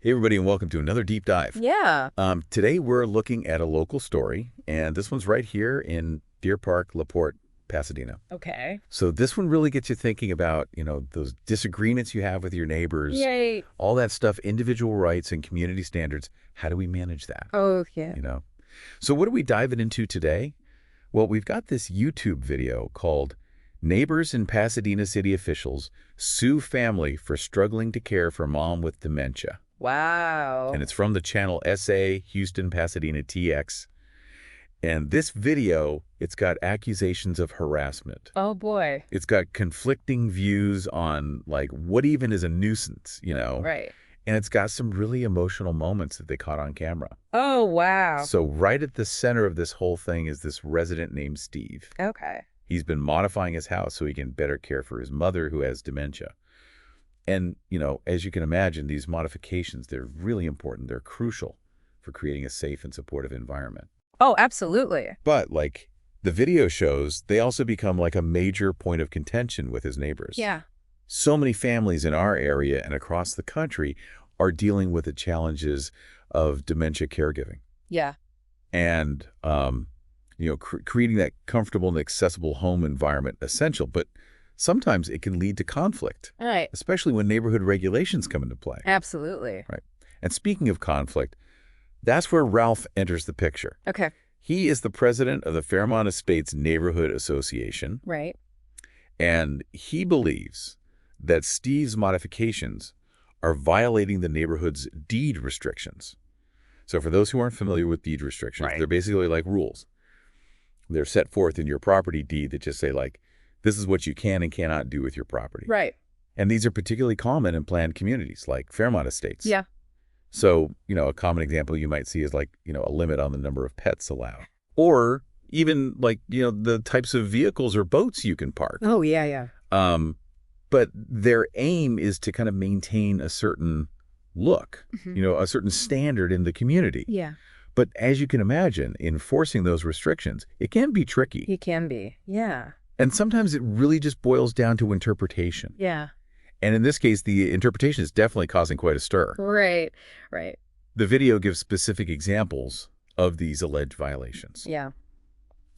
Hey, everybody, and welcome to another deep dive. Yeah. Today, we're looking at a local story, and this one's right here in Deer Park, LaPorte, Pasadena. Okay. So this one really gets you thinking about, those disagreements you have with your neighbors, Yay. all that stuff, individual rights and community standards. How do we manage that? Oh, yeah. So what are we diving into today? Well, we've got this YouTube video called Neighbors and Pasadena City Officials Sue Family for Struggling to Care for Mom with Dementia. Wow. And it's from the channel SA Houston Pasadena TX. And this video, it's got accusations of harassment. Oh, boy. It's got conflicting views on, like, what even is a nuisance, Right. And it's got some really emotional moments that they caught on camera. Oh, wow. So right at the center of this whole thing is this resident named Steve. Okay. He's been modifying his house so he can better care for his mother who has dementia. And, as you can imagine, these modifications, they're really important. They're crucial for creating a safe and supportive environment. Oh, absolutely. But, like the video shows, they also become like a major point of contention with his neighbors. Yeah. So many families in our area and across the country are dealing with the challenges of dementia caregiving. Yeah. And, creating that comfortable and accessible home environment essential. But sometimes it can lead to conflict, All right. especially when neighborhood regulations come into play. Absolutely. Right. And speaking of conflict, that's where Ralph enters the picture. Okay. He is the president of the Fairmont Estates Neighborhood Association, Right. and he believes that Steve's modifications are violating the neighborhood's deed restrictions. So for those who aren't familiar with deed restrictions, Right. they're basically like rules. They're set forth in your property deed that just say, like, this is what you can and cannot do with your property. Right. And these are particularly common in planned communities like Fairmont Estates. Yeah. So, a common example you might see is like, a limit on the number of pets allowed. Or even like, the types of vehicles or boats you can park. Oh, yeah, yeah. But their aim is to kind of maintain a certain look, Mhm. a certain standard in the community. Yeah. But as you can imagine, enforcing those restrictions, it can be tricky. It can be. Yeah. And sometimes it really just boils down to interpretation. Yeah. And in this case, the interpretation is definitely causing quite a stir. Right. Right. The video gives specific examples of these alleged violations. Yeah.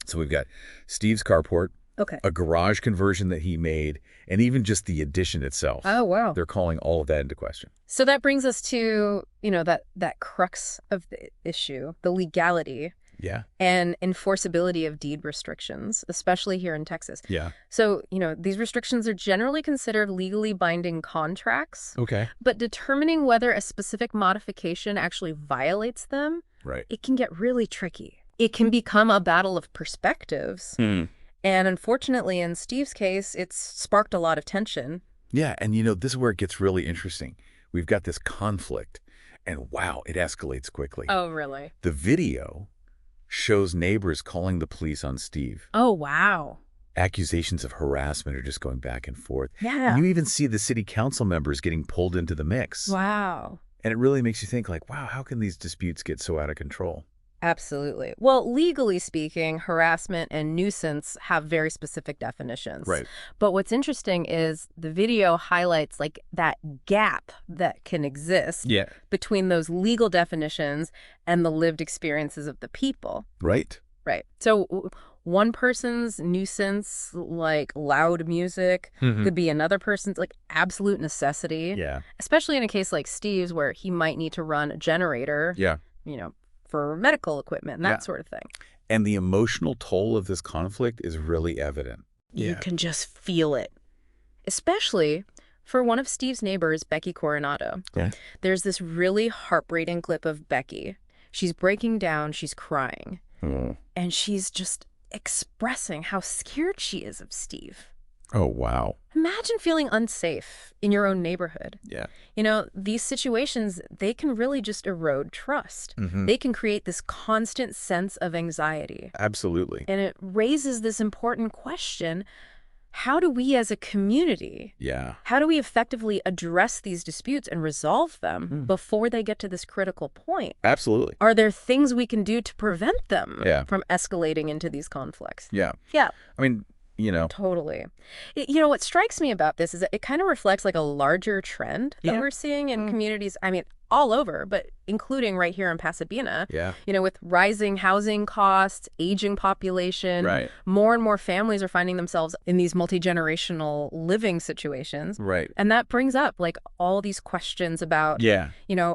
So we've got Steve's carport, Okay. a garage conversion that he made, and even just the addition itself. Oh, wow. They're calling all of that into question. So that brings us to, that crux of the issue, the legality Yeah. and enforceability of deed restrictions, especially here in Texas. Yeah. So, these restrictions are generally considered legally binding contracts, Okay. but determining whether a specific modification actually violates them, Right. it can get really tricky. It can become a battle of perspectives. And unfortunately, in Steve's case, it's sparked a lot of tension. Yeah. And, this is where it gets really interesting. We've got this conflict, and wow, it escalates quickly. Oh, really? The video shows neighbors calling the police on Steve. Oh, wow. Accusations of harassment are just going back and forth. Yeah. And you even see the city council members getting pulled into the mix. Wow. And it really makes you think, like, wow, how can these disputes get so out of control? Absolutely. Well, legally speaking, harassment and nuisance have very specific definitions. Right. But what's interesting is the video highlights like that gap that can exist Yeah. between those legal definitions and the lived experiences of the people. Right. Right. So one person's nuisance, like loud music, could be another person's like absolute necessity. Yeah. Especially in a case like Steve's where he might need to run a generator. Yeah. For medical equipment and that Yeah. sort of thing. And the emotional toll of this conflict is really evident. You can just feel it. Especially for one of Steve's neighbors, Becky Coronado. Yeah. There's this really heartbreaking clip of Becky. She's breaking down, she's crying, and she's just expressing how scared she is of Steve. Oh, wow. Imagine feeling unsafe in your own neighborhood. Yeah. These situations, they can really just erode trust. They can create this constant sense of anxiety. Absolutely. And it raises this important question. How do we as a community, Yeah. how do we effectively address these disputes and resolve them before they get to this critical point? Absolutely. Are there things we can do to prevent them Yeah. from escalating into these conflicts? Yeah. Yeah. I mean, Totally. What strikes me about this is that it kind of reflects like a larger trend that we're seeing in communities. I mean, all over, but including right here in Pasadena. Yeah. With rising housing costs, aging population, Right. more and more families are finding themselves in these multi-generational living situations. Right. And that brings up like all these questions about, Yeah.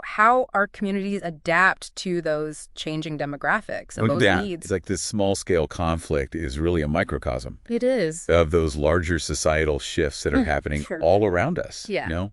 how our communities adapt to those changing demographics and those needs. It's like this small-scale conflict is really a microcosm It is. of those larger societal shifts that are happening Sure. all around us. Yeah.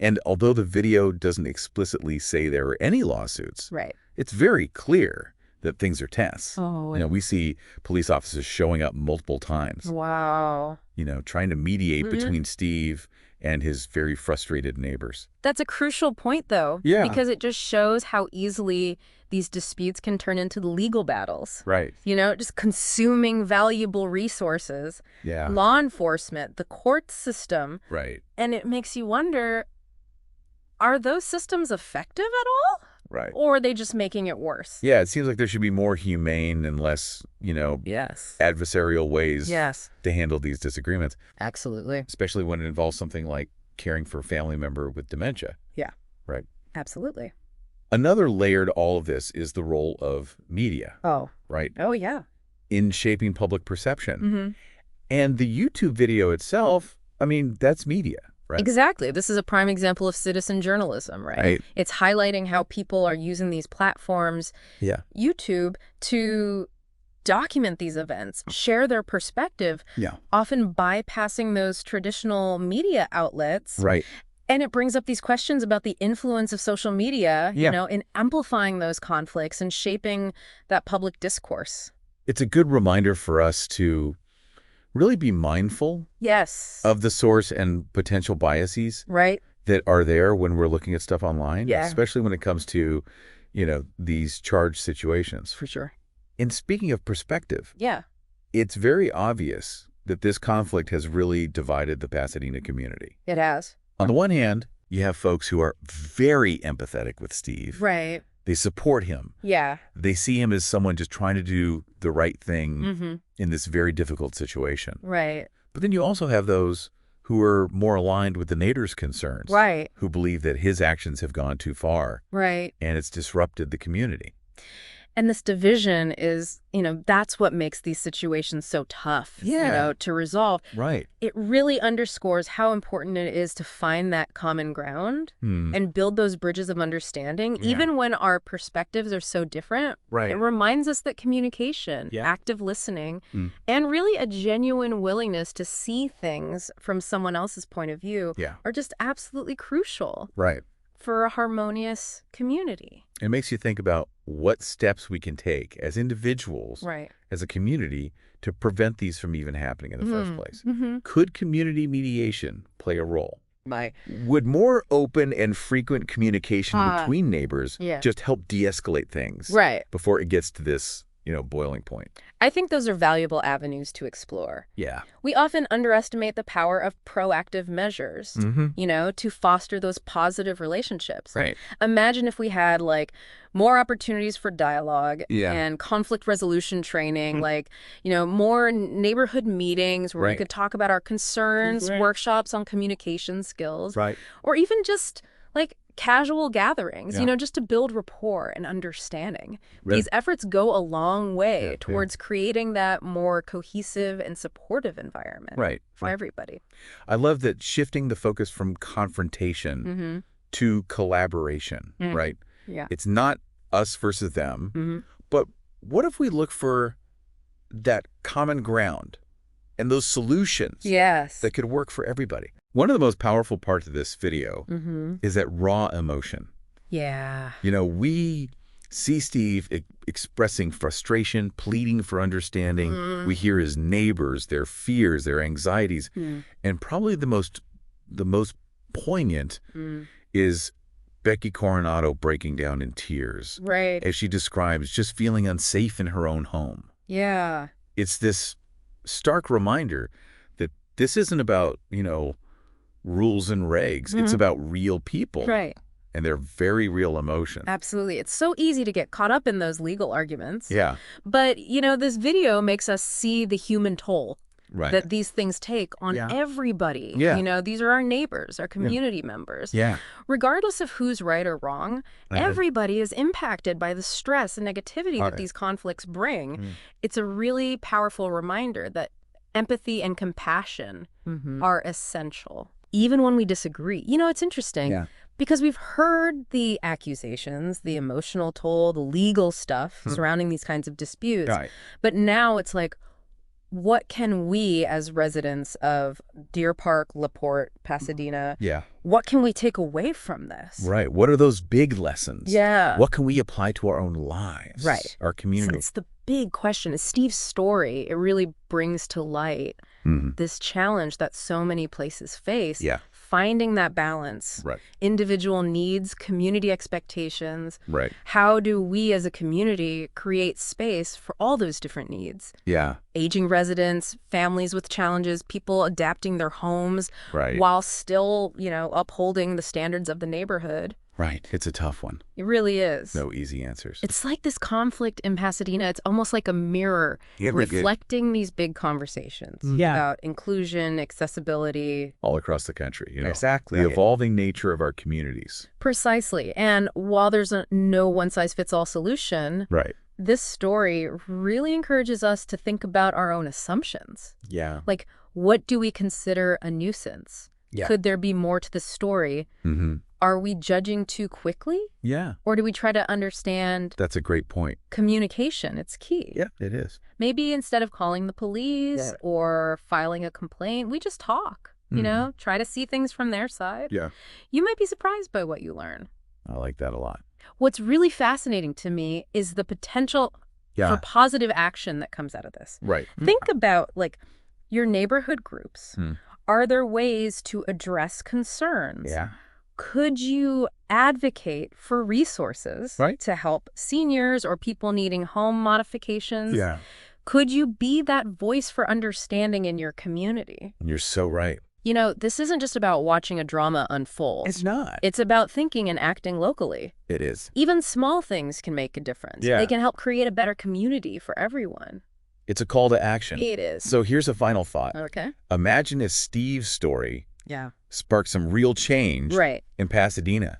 And although the video doesn't explicitly say there are any lawsuits, Right. it's very clear that things are tense. Oh, We see police officers showing up multiple times, wow. trying to mediate between Steve and his very frustrated neighbors. That's a crucial point, though. Yeah. Because it just shows how easily these disputes can turn into legal battles. Right. Just consuming valuable resources, Yeah. law enforcement, the court system. Right. And it makes you wonder, are those systems effective at all? Right. Or are they just making it worse? Yeah, it seems like there should be more humane and less, Yes. adversarial ways Yes. to handle these disagreements, Absolutely. especially when it involves something like caring for a family member with dementia. Yeah. Right. Absolutely. Another layer to all of this is the role of media, Oh. right, Oh, yeah. in shaping public perception. Mm-hmm. And the YouTube video itself, that's media, right? Exactly. This is a prime example of citizen journalism, right? Right. It's highlighting how people are using these platforms, Yeah. YouTube, to document these events, share their perspective, Yeah. often bypassing those traditional media outlets. Right. And it brings up these questions about the influence of social media, in amplifying those conflicts and shaping that public discourse. It's a good reminder for us to really be mindful Yes. of the source and potential biases Right? that are there when we're looking at stuff online, Yeah. especially when it comes to, these charged situations. For sure. And speaking of perspective, Yeah. it's very obvious that this conflict has really divided the Pasadena community. It has. On the one hand, you have folks who are very empathetic with Steve. Right. They support him. Yeah. They see him as someone just trying to do the right thing Mm-hmm. in this very difficult situation. Right. But then you also have those who are more aligned with the neighbor's concerns. Right. Who believe that his actions have gone too far Right. and it's disrupted the community. And this division is, that's what makes these situations so tough, Yeah. to resolve. Right. It really underscores how important it is to find that common ground and build those bridges of understanding, Yeah. even when our perspectives are so different. Right. It reminds us that communication, Yeah. active listening, Mm. and really a genuine willingness to see things from someone else's point of view Yeah. are just absolutely crucial Right. for a harmonious community. It makes you think about what steps we can take as individuals, Right. as a community, to prevent these from even happening in the first place. Mm-hmm. Could community mediation play a role? My. Would more open and frequent communication between neighbors Yeah. just help de-escalate things Right. before it gets to this, boiling point? I think those are valuable avenues to explore. Yeah. We often underestimate the power of proactive measures, to foster those positive relationships. Right. Imagine if we had more opportunities for dialogue Yeah. and conflict resolution training, more neighborhood meetings where we Right. could talk about our concerns, workshops on communication skills, Right. or even just casual gatherings, Yeah. just to build rapport and understanding. Right. These efforts go a long way Yeah. towards creating that more cohesive and supportive environment Right. for everybody. I love that shifting the focus from confrontation to collaboration, right? Yeah. It's not us versus them, but what if we look for that common ground and those solutions Yes. that could work for everybody? One of the most powerful parts of this video is that raw emotion. Yeah. We see Steve expressing frustration, pleading for understanding. We hear his neighbors, their fears, their anxieties. And probably the most poignant is Becky Coronado breaking down in tears Right. as she describes just feeling unsafe in her own home. Yeah. It's this stark reminder that this isn't about, rules and regs. It's about real people. Right. And their very real emotions. Absolutely. It's so easy to get caught up in those legal arguments. Yeah. But, this video makes us see the human toll. Right. that these things take on everybody. Yeah. You know, these are our neighbors, our community members. Yeah. Regardless of who's right or wrong, everybody is impacted by the stress and negativity that these conflicts bring. It's a really powerful reminder that empathy and compassion are essential, even when we disagree. You know, it's interesting because we've heard the accusations, the emotional toll, the legal stuff surrounding these kinds of disputes. But now it's like, what can we as residents of Deer Park, LaPorte, Pasadena, what can we take away from this? Right. What are those big lessons? Yeah. What can we apply to our own lives? Right. Our community? So it's the big question. It's Steve's story. It really brings to light this challenge that so many places face. Finding that balance. Individual needs, community expectations. How do we as a community create space for all those different needs? Aging residents, families with challenges, people adapting their homes while still, you know, upholding the standards of the neighborhood. It's a tough one. It really is. No easy answers. It's like this conflict in Pasadena. It's almost like a mirror reflecting these big conversations about inclusion, accessibility. All across the country, you know. Exactly. The evolving nature of our communities. Precisely. And while there's no one-size-fits-all solution, this story really encourages us to think about our own assumptions. Like, what do we consider a nuisance? Could there be more to the story? Are we judging too quickly? Or do we try to understand? That's a great point. Communication, it's key. It is. Maybe instead of calling the police or filing a complaint, we just talk, you know, try to see things from their side. You might be surprised by what you learn. I like that a lot. What's really fascinating to me is the potential for positive action that comes out of this. Think about, like, your neighborhood groups. Are there ways to address concerns? Could you advocate for resources to help seniors or people needing home modifications? Could you be that voice for understanding in your community? You're so right. You know, this isn't just about watching a drama unfold. It's not. It's about thinking and acting locally. It is. Even small things can make a difference. They can help create a better community for everyone. It's a call to action. It is. So here's a final thought. Okay. Imagine if Steve's story sparked some real change in Pasadena.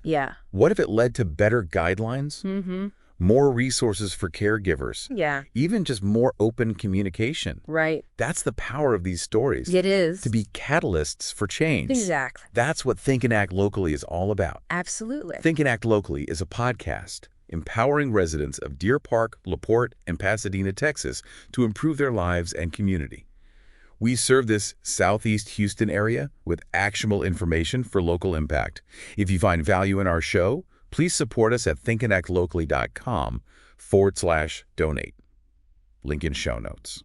What if it led to better guidelines, more resources for caregivers, even just more open communication? That's the power of these stories. It is. To be catalysts for change. Exactly. That's what Think and Act Locally is all about. Absolutely. Think and Act Locally is a podcast empowering residents of Deer Park, LaPorte, and Pasadena, Texas to improve their lives and community. We serve this Southeast Houston area with actionable information for local impact. If you find value in our show, please support us at thinkandactlocally.com/donate. Link in show notes.